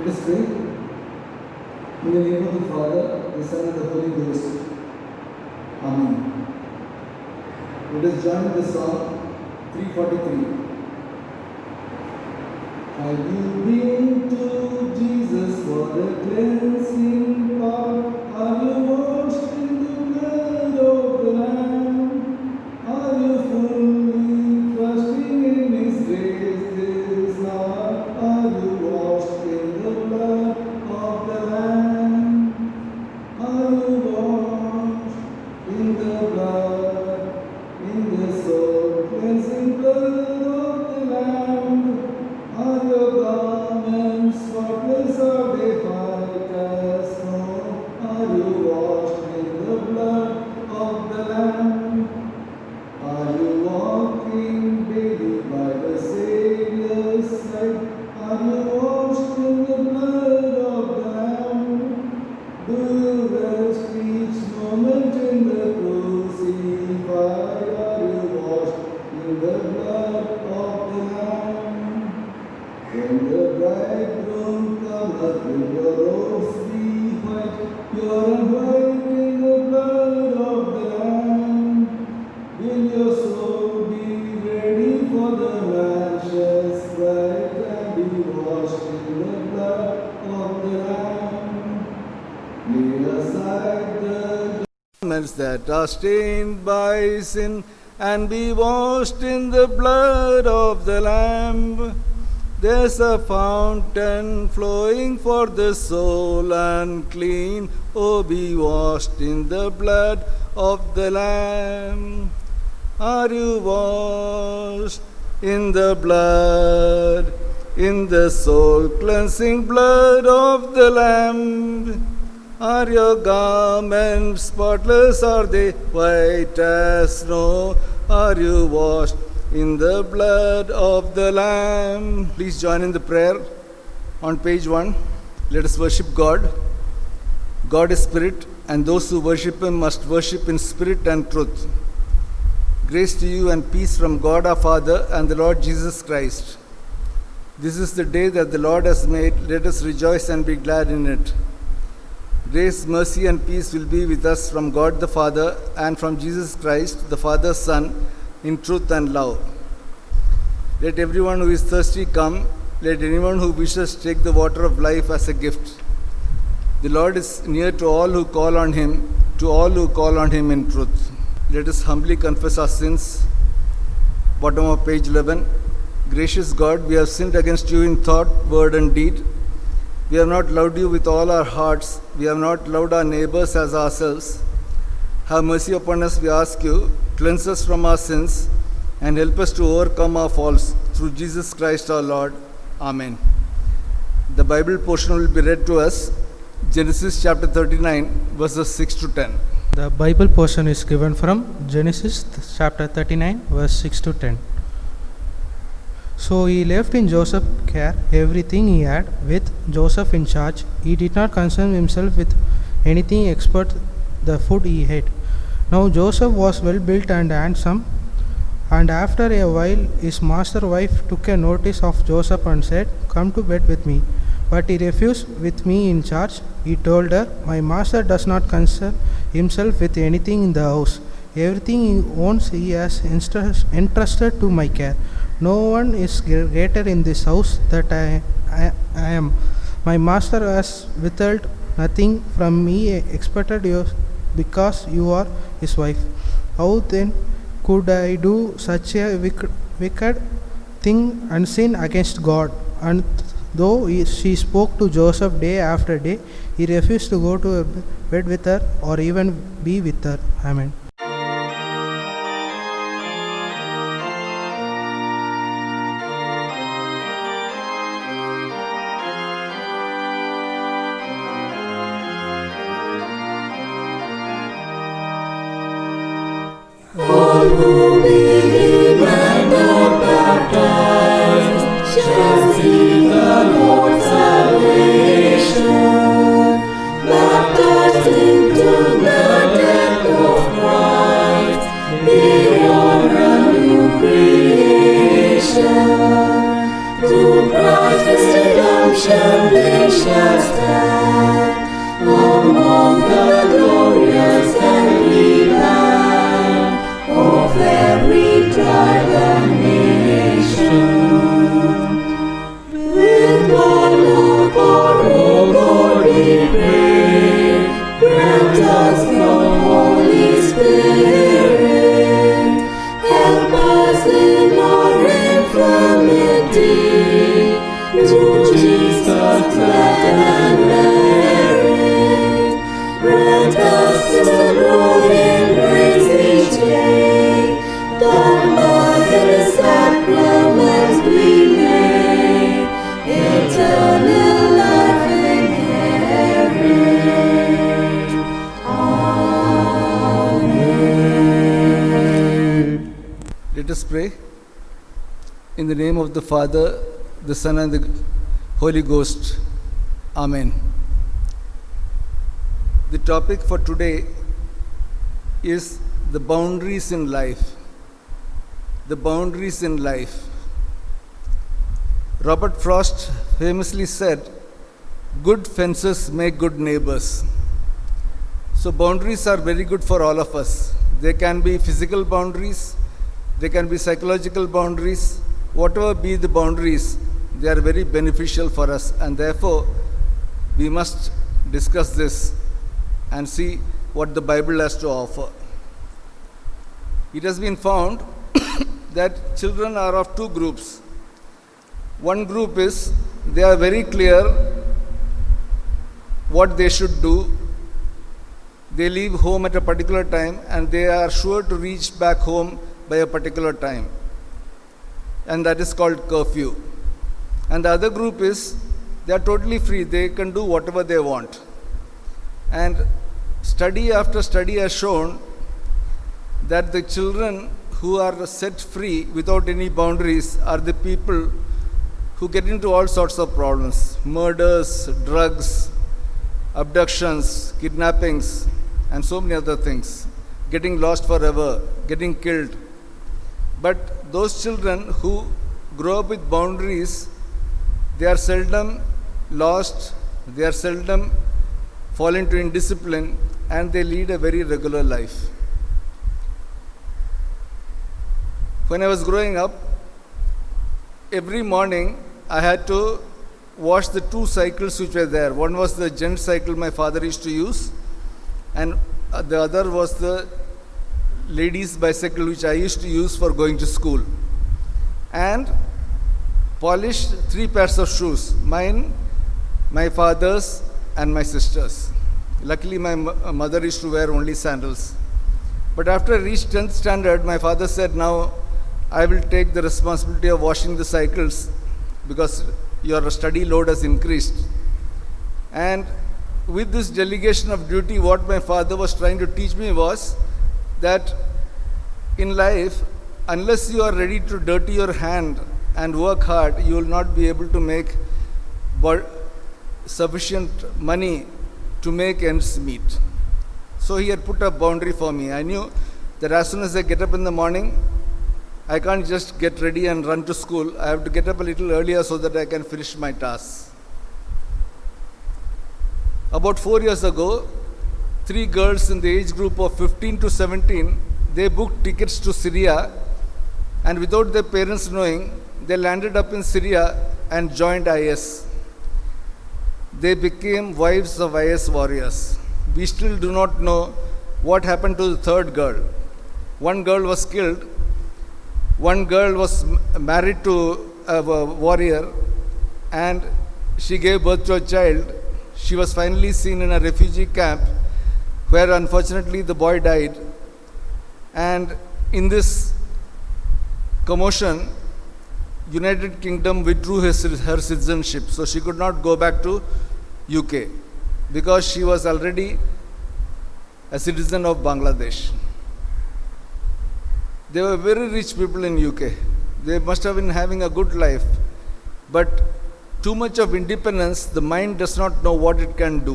Let us pray. In the name of the Father, the Son, and the Holy Ghost. Amen. Let us join the song 343. Have you been to Jesus for the cleansing power? Are you washed in the blood of the Lamb? Are you fully trusting in His grace this hour? Are you washed in the blood of the Lamb? Are you washed in the blood, in the soul cleansing blood of the Lamb? Are your garments spotless, are they white as snow? Are you washed in the blood of the Lamb? Are you walking daily by the Saviour's side? Are you washed in the blood of the Lamb? Do you rest each moment in the crucified? Are you washed in the blood of the Lamb? When the bridegroom cometh, will your robes be white, pure and white in the blood of the Lamb? Will your soul be ready for the mansions bright and be washed in the blood of the Lamb? Lay aside the garments that are stained by sin and be washed in the blood of the Lamb. There's a fountain flowing for the soul unclean. Oh, be washed in the blood of the Lamb. Are you washed in the blood, in the soul cleansing blood of the Lamb? Are your garments spotless? Are they white as snow? Are you washed in the blood of the Lamb? Please join in the prayer on page 1. Let us worship God. God is spirit, and those who worship Him must worship in spirit and truth. Grace to you and peace from God our Father and the Lord Jesus Christ. This is the day that the Lord has made. Let us rejoice and be glad in it. Grace, mercy, and peace will be with us from God the Father and from Jesus Christ, the Father's Son, in truth and love. Let everyone who is thirsty come. Let anyone who wishes take the water of life as a gift. The Lord is near to all who call on Him, to all who call on Him in truth. Let us humbly confess our sins. Bottom of page 11. Gracious God, we have sinned against you in thought, word, and deed. We have not loved you with all our hearts. We have not loved our neighbors as ourselves. Have mercy upon us, we ask you. Cleanse us from our sins and help us to overcome our faults through Jesus Christ our Lord. Amen. The Bible portion will be read to us, Genesis chapter 39, verses 6 to 10. The Bible portion is given from Genesis chapter 39, verse 6 to 10. So he left in Joseph's care everything he had, with Joseph in charge. He did not concern himself with anything except the food he ate. Now Joseph was well built and handsome, and after a while his master's wife took a notice of Joseph and said, "Come to bed with me." But he refused. With me in charge, he told her, "My master does not concern himself with anything in the house. Everything he owns he has entrusted to my care. No one is greater in this house than I am. My master has withheld nothing from me except you, because you are his wife. How then could I do such a wicked thing and sin against God?" And though she spoke to Joseph day after day, he refused to go to bed with her or even be with her. Amen. All who believe and are baptized shall see the Lord's salvation. Baptized into the death of Christ, they are a new creation. Through Christ's redemption they pray. In the name of the Father, the Son, and the Holy Ghost. Amen. The topic for today is the boundaries in life. The boundaries in life. Robert Frost famously said, "Good fences make good neighbors." So boundaries are very good for all of us. They can be physical boundaries, they can be psychological boundaries. Whatever be the boundaries, they are very beneficial for us, and therefore we must discuss this and see what the Bible has to offer. It has been found that children are of two groups. One group is they are very clear what they should do. They leave home at a particular time and they are sure to reach back home by a particular time. And that is called curfew. And the other group is they are totally free. They can do whatever they want. And study after study has shown that the children who are set free without any boundaries are the people who get into all sorts of problems: murders, drugs, abductions, kidnappings, and so many other things, getting lost forever, getting killed. But those children who grow up with boundaries, they are seldom lost, they are seldom fall into indiscipline, and they lead a very regular life. When I was growing up, every morning I had to wash the two cycles which were there. One was the gent cycle my father used to use, and the other was the ladies' bicycle which I used to use for going to school. And polish 3 pairs of shoes, mine, my father's, and my sister's. Luckily my mother used to wear only sandals. But after I reached 10th standard, my father said, "Now I will take the responsibility of washing the cycles because your study load has increased." And with this delegation of duty, what my father was trying to teach me was that in life, unless you are ready to dirty your hand and work hard, you will not be able to make sufficient money to make ends meet. So he had put a boundary for me. I knew that as soon as I get up in the morning, I can't just get ready and run to school. I have to get up a little earlier so that I can finish my tasks. About 4 years ago, 3 girls in the age group of 15 to 17, they booked tickets to Syria, and without their parents knowing, they landed up in Syria and joined IS. They became wives of IS warriors. We still do not know what happened to the third girl. One girl was killed. One girl was married to a warrior, and she gave birth to a child. She was finally seen in a refugee camp where unfortunately the boy died. And in this commotion, United Kingdom withdrew her citizenship, so she could not go back to UK because she was already a citizen of Bangladesh. They were very rich people in UK. They must have been having a good life. But too much of independence, the mind does not know what it can do.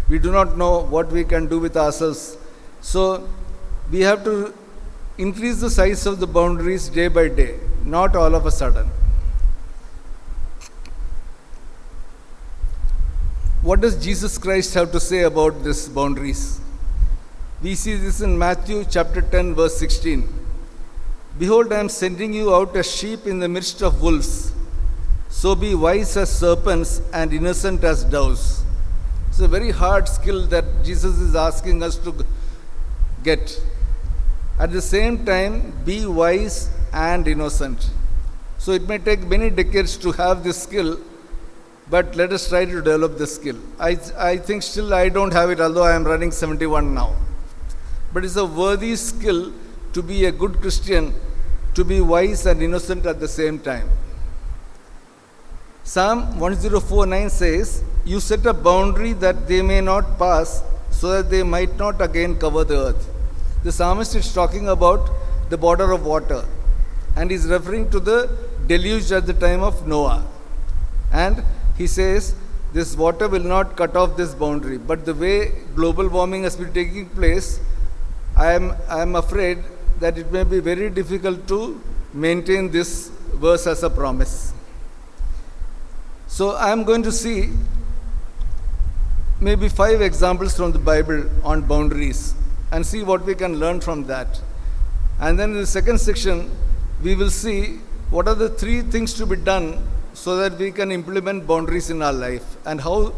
We do not know what we can do with ourselves. So we have to increase the size of the boundaries day by day, not all of a sudden. What does Jesus Christ have to say about these boundaries? We see this in Matthew chapter 10, verse 16. "Behold, I am sending you out as sheep in the midst of wolves. So be wise as serpents and innocent as doves." It's a very hard skill that Jesus is asking us to get. At the same time, be wise and innocent. So it may take many decades to have this skill, but let us try to develop this skill. I think still I don't have it, although I am running 71 now. But it's a worthy skill to be a good Christian, to be wise and innocent at the same time. Psalm 104:9 says, "You set a boundary that they may not pass, so that they might not again cover the earth." The psalmist is talking about the border of water. And he's referring to the deluge at the time of Noah. And he says, this water will not cut off this boundary. But the way global warming has been taking place, I am afraid that it may be very difficult to maintain this verse as a promise. So I am going to see maybe 5 examples from the Bible on boundaries and see what we can learn from that. And then in the second section, we will see what are the 3 things to be done so that we can implement boundaries in our life, and how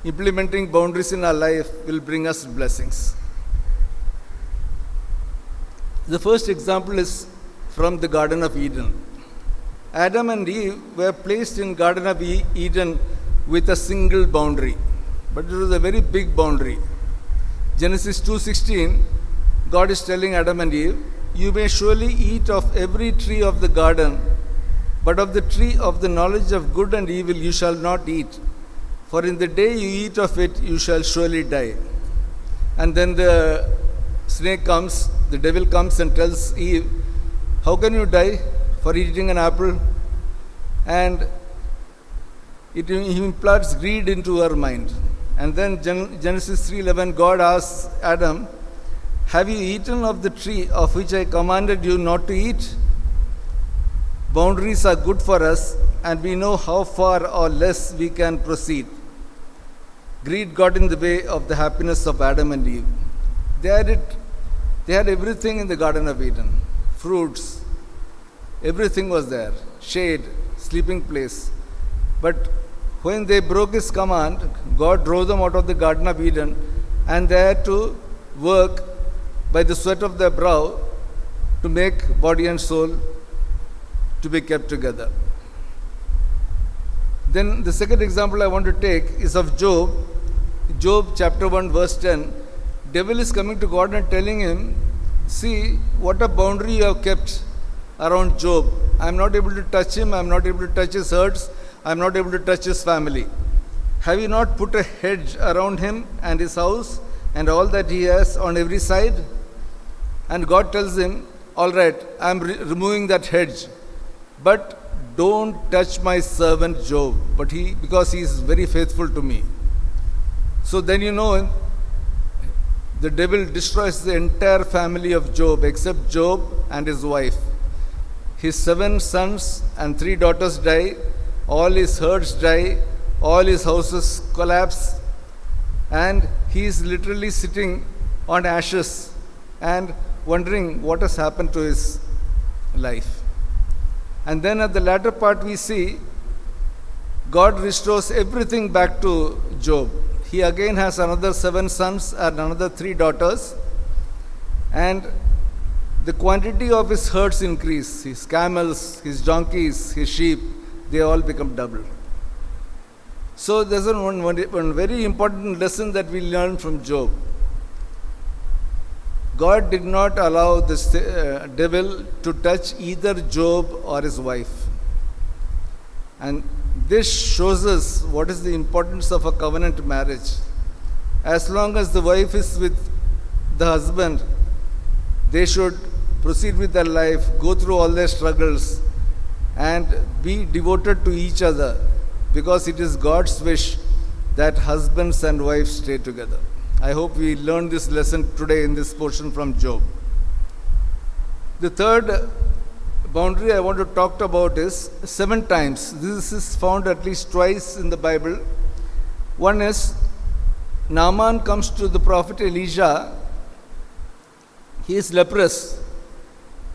implementing boundaries in our life will bring us blessings. The first example is from the Garden of Eden. Adam and Eve were placed in Garden of Eden with a single boundary, but it was a very big boundary. Genesis 2:16, God is telling Adam and Eve, you may surely eat of every tree of the garden, but of the tree of the knowledge of good and evil you shall not eat, for in the day you eat of it you shall surely die. And then the snake comes, the devil comes and tells Eve, how can you die for eating an apple? And it implants greed into her mind. And then Genesis 3:11, God asks Adam, have you eaten of the tree of which I commanded you not to eat? Boundaries are good for us, and we know how far or less we can proceed. Greed got in the way of the happiness of Adam and Eve. They had everything in the Garden of Eden. Fruits, everything was there. Shade, sleeping place. But when they broke his command, God drove them out of the Garden of Eden, and they had to work by the sweat of their brow to make body and soul to be kept together. Then the second example I want to take is of Job. Job chapter 1 verse 10. Devil is coming to God and telling him, see what a boundary you have kept around Job. I am not able to touch him, I am not able to touch his herds, I am not able to touch his family. Have you not put a hedge around him and his house and all that he has on every side? And God tells him, all right, I am removing that hedge, but don't touch my servant Job, because he is very faithful to me. So then the devil destroys the entire family of Job except Job and his wife. His 7 sons and 3 daughters die, all his herds die, all his houses collapse, and he is literally sitting on ashes and wondering what has happened to his life. And then at the latter part we see God restores everything back to Job. He again has another 7 sons and another 3 daughters, and the quantity of his herds increase. His camels, his donkeys, his sheep, they all become double. So there's one very important lesson that we learn from Job. God did not allow the devil to touch either Job or his wife. And this shows us what is the importance of a covenant marriage. As long as the wife is with the husband, they should proceed with their life, go through all their struggles, and be devoted to each other, because it is God's wish that husbands and wives stay together. I hope we learned this lesson today in this portion from Job. The third boundary I want to talk about is 7 times. This is found at least twice in the Bible. One is Naaman comes to the prophet Elisha. He is leprous.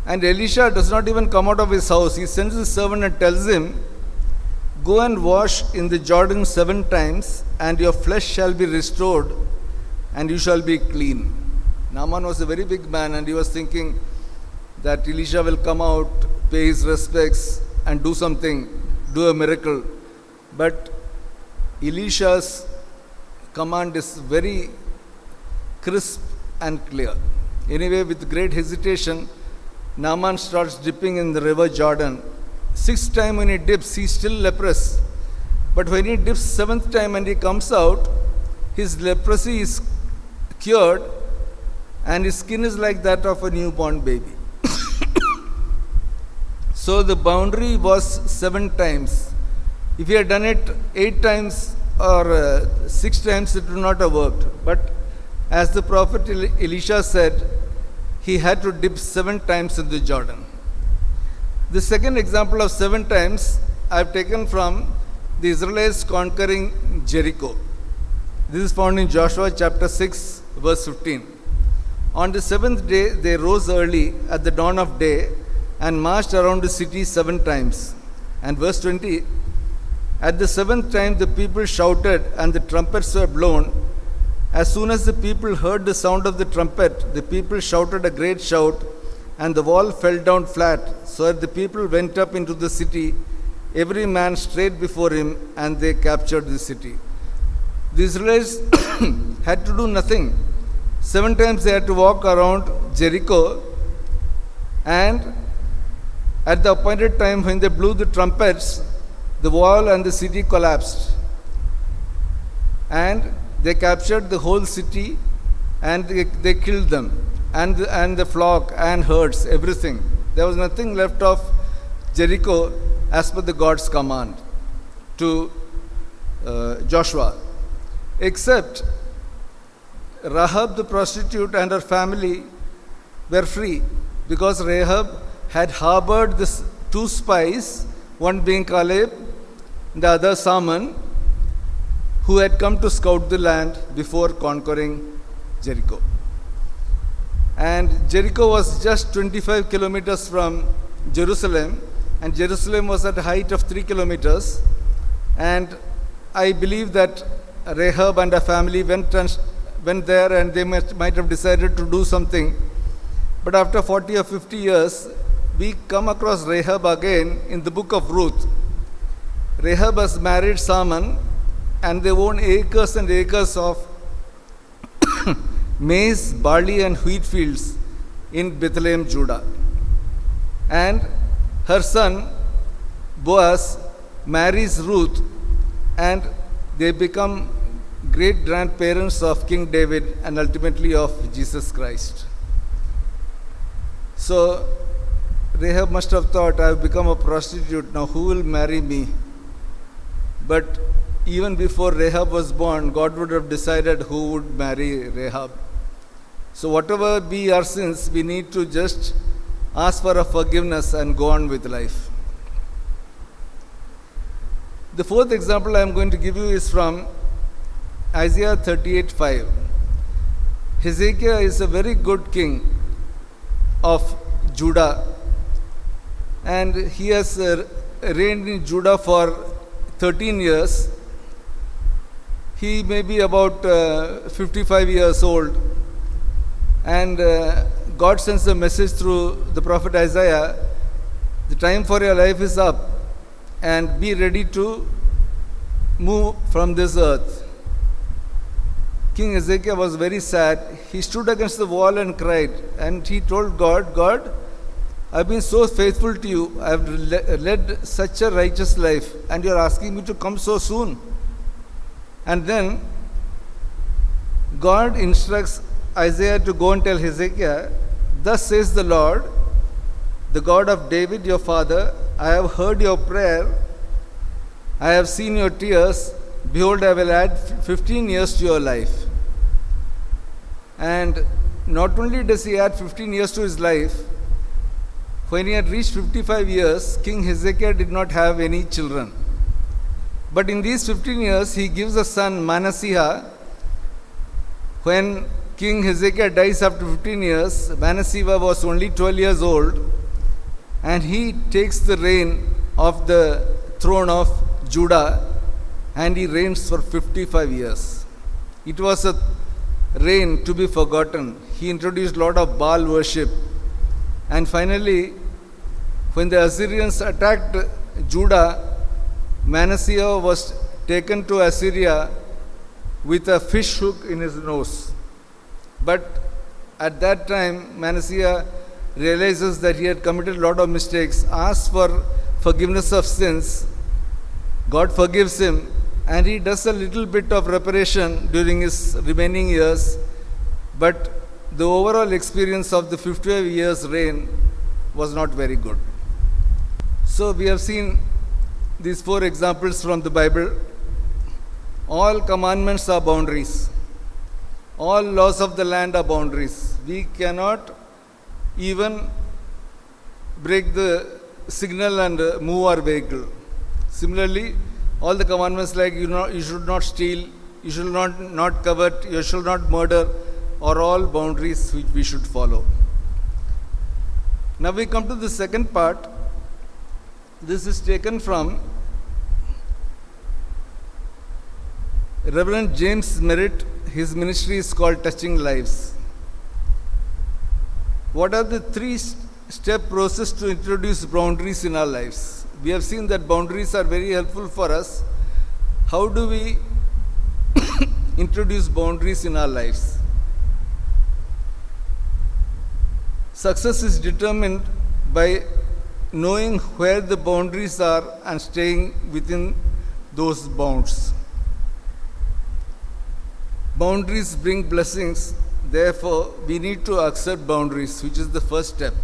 And Elisha does not even come out of his house. He sends his servant and tells him, go and wash in the Jordan 7 times, and your flesh shall be restored, and you shall be clean. Naaman was a very big man, and he was thinking that Elisha will come out, pay his respects, and do something, do a miracle. But Elisha's command is very crisp and clear. Anyway, with great hesitation, Naaman starts dipping in the river Jordan. 6th time when he dips, he's still leprous. But when he dips 7th time and he comes out, his leprosy is cured, and his skin is like that of a newborn baby. So the boundary was 7 times. If he had done it 8 times or 6 times, it would not have worked. But as the prophet Elisha said, he had to dip 7 times in the Jordan. The second example of 7 times I have taken from the Israelites conquering Jericho. This is found in Joshua chapter 6, verse 15. On the 7th day, they rose early at the dawn of day and marched around the city 7 times. And verse 20, at the 7th time the people shouted and the trumpets were blown. As soon as the people heard the sound of the trumpet, the people shouted a great shout, and the wall fell down flat, so that the people went up into the city, every man straight before him, and they captured the city. The Israelites had to do nothing. 7 times they had to walk around Jericho, and at the appointed time when they blew the trumpets, the wall and the city collapsed. And they captured the whole city, and they killed them, and the flock and herds, everything. There was nothing left of Jericho as per the God's command to Joshua, except Rahab the prostitute and her family were free, because Rahab had harbored these 2 spies, one being Caleb, the other Salmon, who had come to scout the land before conquering Jericho. And Jericho was just 25 kilometers from Jerusalem, and Jerusalem was at a height of 3 kilometers. And I believe that Rahab and her family went there, and they might have decided to do something. But after 40 or 50 years, we come across Rahab again in the book of Ruth. Rahab has married Salmon, and they own acres and acres of maize, barley, and wheat fields in Bethlehem, Judah. And her son Boaz marries Ruth, and they become great grandparents of King David and ultimately of Jesus Christ. So Rahab must have thought, I have become a prostitute, now who will marry me? But even before Rahab was born, God would have decided who would marry Rahab. So whatever be our sins, we need to just ask for a forgiveness and go on with life. The fourth example I am going to give you is from Isaiah 38:5. Hezekiah is a very good king of Judah, and he has reigned in Judah for 13 years. He may be about 55 years old, and God sends a message through the prophet Isaiah, the time for your life is up, and be ready to move from this earth. King Hezekiah was very sad. He stood against the wall and cried, and he told God, God, I've been so faithful to you. I've led such a righteous life, and you're asking me to come so soon. And then God instructs Isaiah to go and tell Hezekiah, thus says the Lord, the God of David your father, I have heard your prayer, I have seen your tears, behold, I will add 15 years to your life. And not only does he add 15 years to his life, when he had reached 55 years, King Hezekiah did not have any children. But in these 15 years, he gives a son, Manasseh. When King Hezekiah dies after 15 years, Manasseh was only 12 years old, and he takes the reign of the throne of Judah, and he reigns for 55 years. It was a reign to be forgotten. He introduced a lot of Baal worship. And finally, when the Assyrians attacked Judah, Manasseh was taken to Assyria with a fish hook in his nose. But at that time, Manasseh realizes that he had committed a lot of mistakes, asks for forgiveness of sins. God forgives him, and he does a little bit of reparation during his remaining years. But the overall experience of the 55 years reign was not very good. So we have seen these 4 examples from the Bible. All commandments are boundaries. All laws of the land are boundaries. We cannot even break the signal and move our vehicle. Similarly, all the commandments like you should not steal, you should not covet, you should not murder, are all boundaries which we should follow. Now we come to the second part. This is taken from Reverend James Merritt. His ministry is called Touching Lives. What are the 3-step process to introduce boundaries in our lives? We have seen that boundaries are very helpful for us. How do we introduce boundaries in our lives? Success is determined by knowing where the boundaries are and staying within those bounds. Boundaries bring blessings. Therefore, we need to accept boundaries, which is the first step.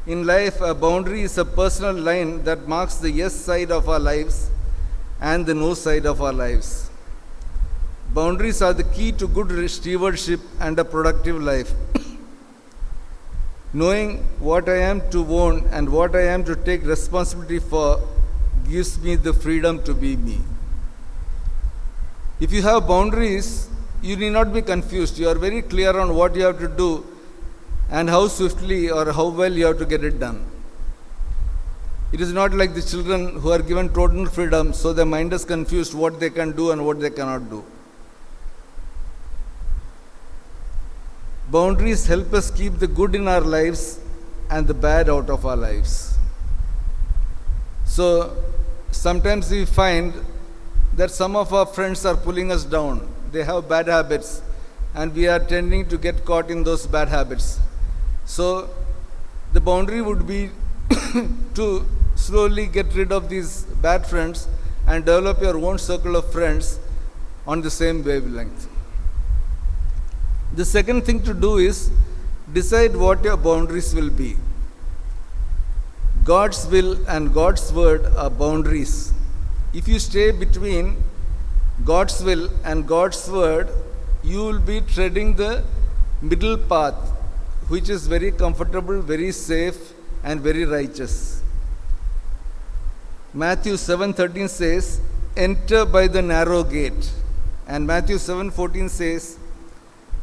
In life, a boundary is a personal line that marks the yes side of our lives and the no side of our lives. Boundaries are the key to good stewardship and a productive life. Knowing what I am to own and what I am to take responsibility for gives me the freedom to be me. If you have boundaries, you need not be confused. You are very clear on what you have to do and how swiftly or how well you have to get it done. It is not like the children who are given total freedom, so their mind is confused what they can do and what they cannot do. Boundaries help us keep the good in our lives and the bad out of our lives. So sometimes we find that some of our friends are pulling us down. They have bad habits and we are tending to get caught in those bad habits. So the boundary would be to slowly get rid of these bad friends and develop your own circle of friends on the same wavelength. The second thing to do is decide what your boundaries will be. God's will and God's word are boundaries. If you stay between God's will and God's word, you will be treading the middle path, which is very comfortable, very safe, and very righteous. Matthew 7:13 says, "Enter by the narrow gate." And Matthew 7:14 says,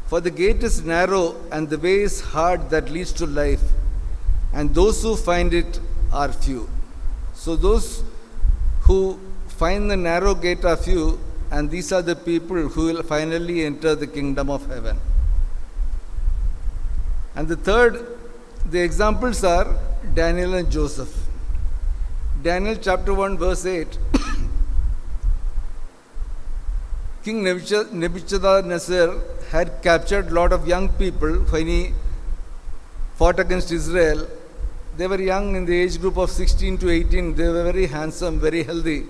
"For the gate is narrow and the way is hard that leads to life, and those who find it are few." So those who find the narrow gate are few, and these are the people who will finally enter the kingdom of heaven. And the examples are Daniel and Joseph. Daniel chapter 1 verse 8. King Nebuchadnezzar had captured a lot of young people when he fought against Israel. They were young in the age group of 16 to 18. They were very handsome, very healthy.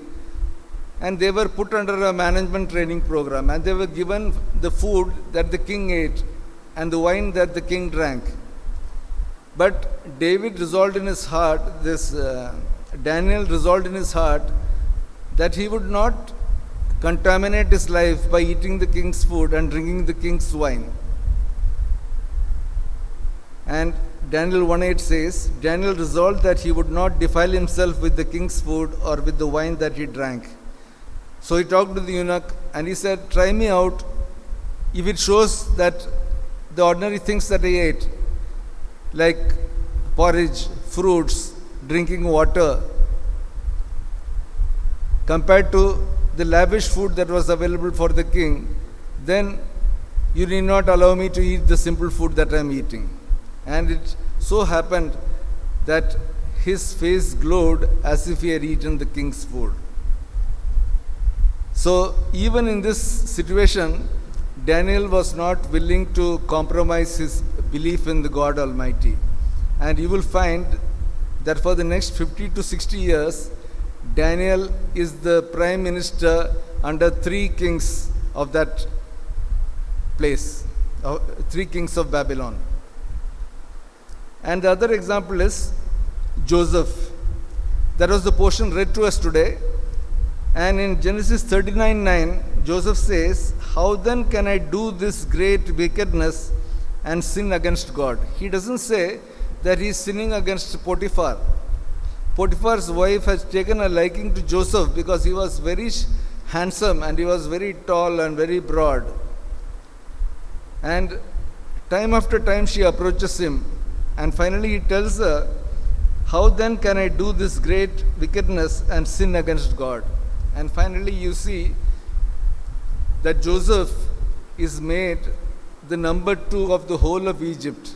And they were put under a management training program. And they were given the food that the king ate and the wine that the king drank. But David resolved in his heart, Daniel resolved in his heart that he would not contaminate his life by eating the king's food and drinking the king's wine. And Daniel 1:8 says, Daniel resolved that he would not defile himself with the king's food or with the wine that he drank. So he talked to the eunuch and he said, "Try me out. If it shows that the ordinary things that I ate, like porridge, fruits, drinking water, compared to the lavish food that was available for the king, then you need not allow me to eat the simple food that I am eating." And it so happened that his face glowed as if he had eaten the king's food. So even in this situation, Daniel was not willing to compromise his belief in the God Almighty. And you will find that for the next 50 to 60 years, Daniel is the prime minister under 3 kings of that place, 3 kings of Babylon. And the other example is Joseph. That was the portion read to us today. And in Genesis 39:9, Joseph says, "How then can I do this great wickedness and sin against God?" He doesn't say that he is sinning against Potiphar. Potiphar's wife has taken a liking to Joseph because he was very handsome and he was very tall and very broad. And time after time she approaches him, and finally he tells her, "How then can I do this great wickedness and sin against God?" And finally you see that Joseph is made the number 2 of the whole of Egypt,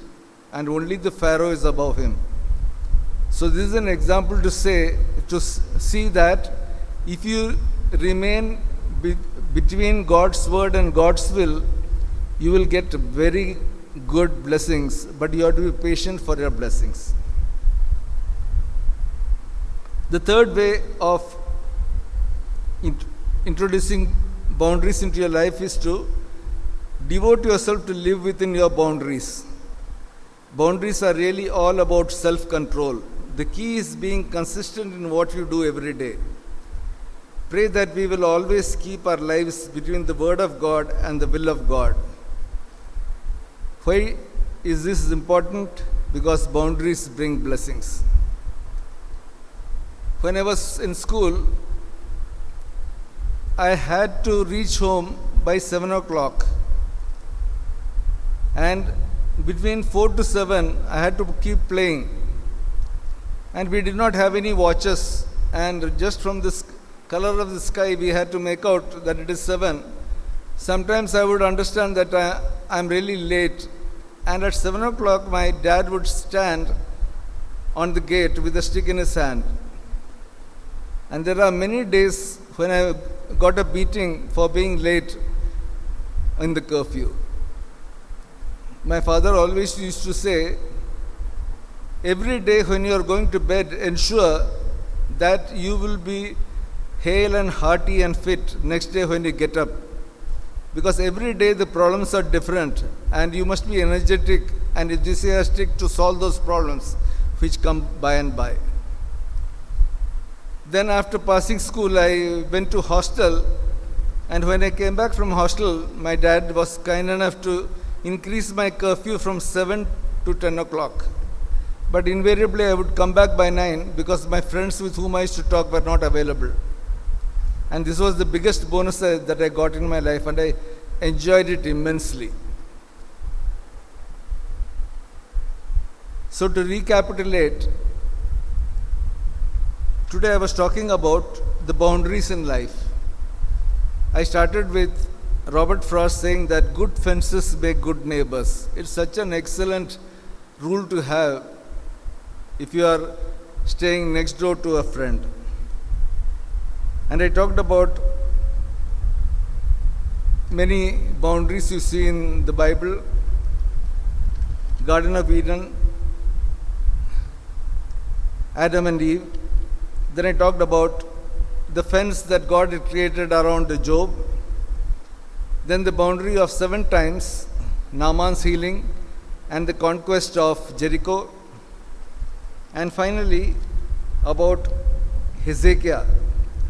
and only the Pharaoh is above him. So this is an example to see that if you remain between God's word and God's will, you will get very good blessings, but you have to be patient for your blessings. The third way of introducing boundaries into your life is to devote yourself to live within your boundaries. Boundaries are really all about self-control. The key is being consistent in what you do every day. Pray that we will always keep our lives between the Word of God and the will of God. Why is this important? Because boundaries bring blessings. When I was in school, I had to reach home by 7 o'clock. And between 4 to 7, I had to keep playing. And we did not have any watches. And just from the color of the sky, we had to make out that it is 7. Sometimes I would understand that I'm really late. And at 7 o'clock, my dad would stand on the gate with a stick in his hand. And there are many days when I got a beating for being late in the curfew. My father always used to say, every day when you are going to bed, ensure that you will be hale and hearty and fit next day when you get up. Because every day the problems are different, and you must be energetic and enthusiastic to solve those problems which come by and by. Then after passing school, I went to hostel, and when I came back from hostel, my dad was kind enough to increase my curfew from 7 to 10 o'clock. But invariably I would come back by 9 because my friends with whom I used to talk were not available. And this was the biggest bonus that I got in my life, and I enjoyed it immensely. So to recapitulate, today I was talking about the boundaries in life. I started with Robert Frost saying that good fences make good neighbors. It's such an excellent rule to have if you are staying next door to a friend. And I talked about many boundaries you see in the Bible. Garden of Eden, Adam and Eve. Then I talked about the fence that God had created around Job. Then the boundary of 7 times, Naaman's healing and the conquest of Jericho. And finally, about Hezekiah,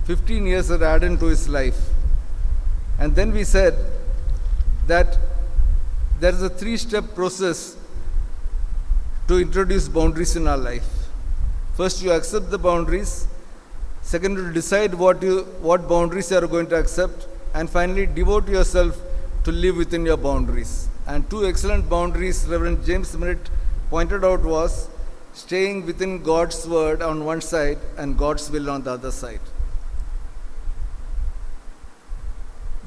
15 years are added to his life. And then we said that there is a 3-step process to introduce boundaries in our life. First, you accept the boundaries. Second, you decide what boundaries you are going to accept. And finally, devote yourself to live within your boundaries. And 2 excellent boundaries Reverend James Merritt pointed out was staying within God's word on one side and God's will on the other side.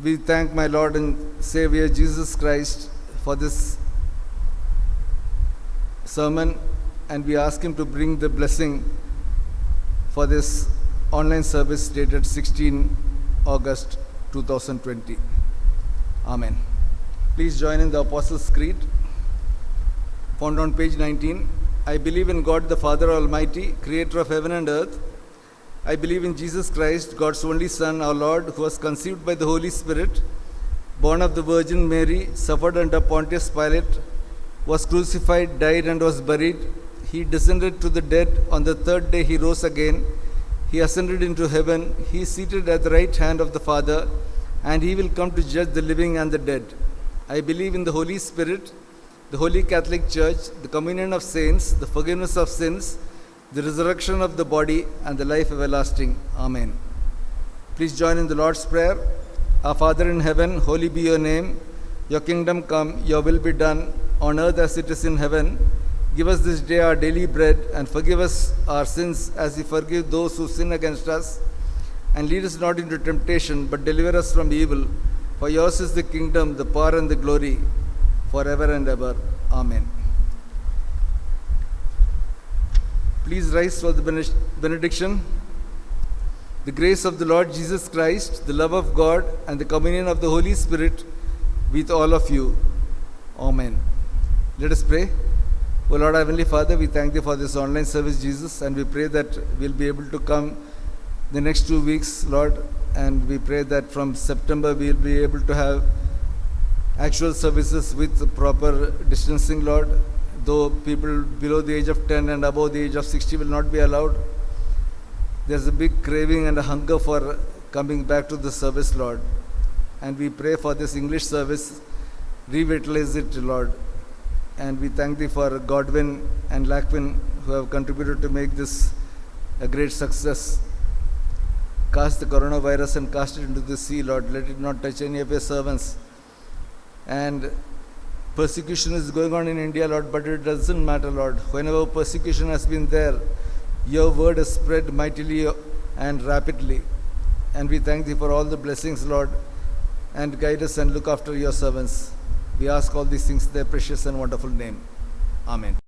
We thank my Lord and Savior Jesus Christ for this sermon, and we ask Him to bring the blessing for this online service dated 16 August 2020. Amen. Please join in the Apostles' Creed, found on page 19. I believe in God the Father Almighty, creator of heaven and earth. I believe in Jesus Christ, God's only Son, our Lord, who was conceived by the Holy Spirit, born of the Virgin Mary, suffered under Pontius Pilate, was crucified, died, and was buried. He descended to the dead. On the 3rd day he rose again. He ascended into heaven. He is seated at the right hand of the Father, and he will come to judge the living and the dead. I believe in the Holy Spirit, the Holy Catholic Church, the communion of saints, the forgiveness of sins, the resurrection of the body, and the life everlasting. Amen. Please join in the Lord's Prayer. Our Father in heaven, holy be your name. Your kingdom come, your will be done, on earth as it is in heaven. Give us this day our daily bread, and forgive us our sins as we forgive those who sin against us. And lead us not into temptation, but deliver us from evil. For yours is the kingdom, the power, and the glory, forever and ever. Amen. Please rise for the benediction. The grace of the Lord Jesus Christ, the love of God, and the communion of the Holy Spirit with all of you. Amen. Let us pray. O Lord, Heavenly Father, we thank Thee for this online service, Jesus, and we pray that we'll be able to come the next 2 weeks, Lord, and we pray that from September we'll be able to have actual services with proper distancing, Lord, though people below the age of 10 and above the age of 60 will not be allowed. There's a big craving and a hunger for coming back to the service, Lord, and we pray for this English service, revitalize it, Lord. And we thank Thee for Godwin and Lachlan who have contributed to make this a great success. Cast the coronavirus and cast it into the sea, Lord. Let it not touch any of Your servants. And persecution is going on in India, Lord, but it doesn't matter, Lord. Whenever persecution has been there, Your word has spread mightily and rapidly. And we thank Thee for all the blessings, Lord, and guide us and look after Your servants. We ask all these things in Thy precious and wonderful name. Amen.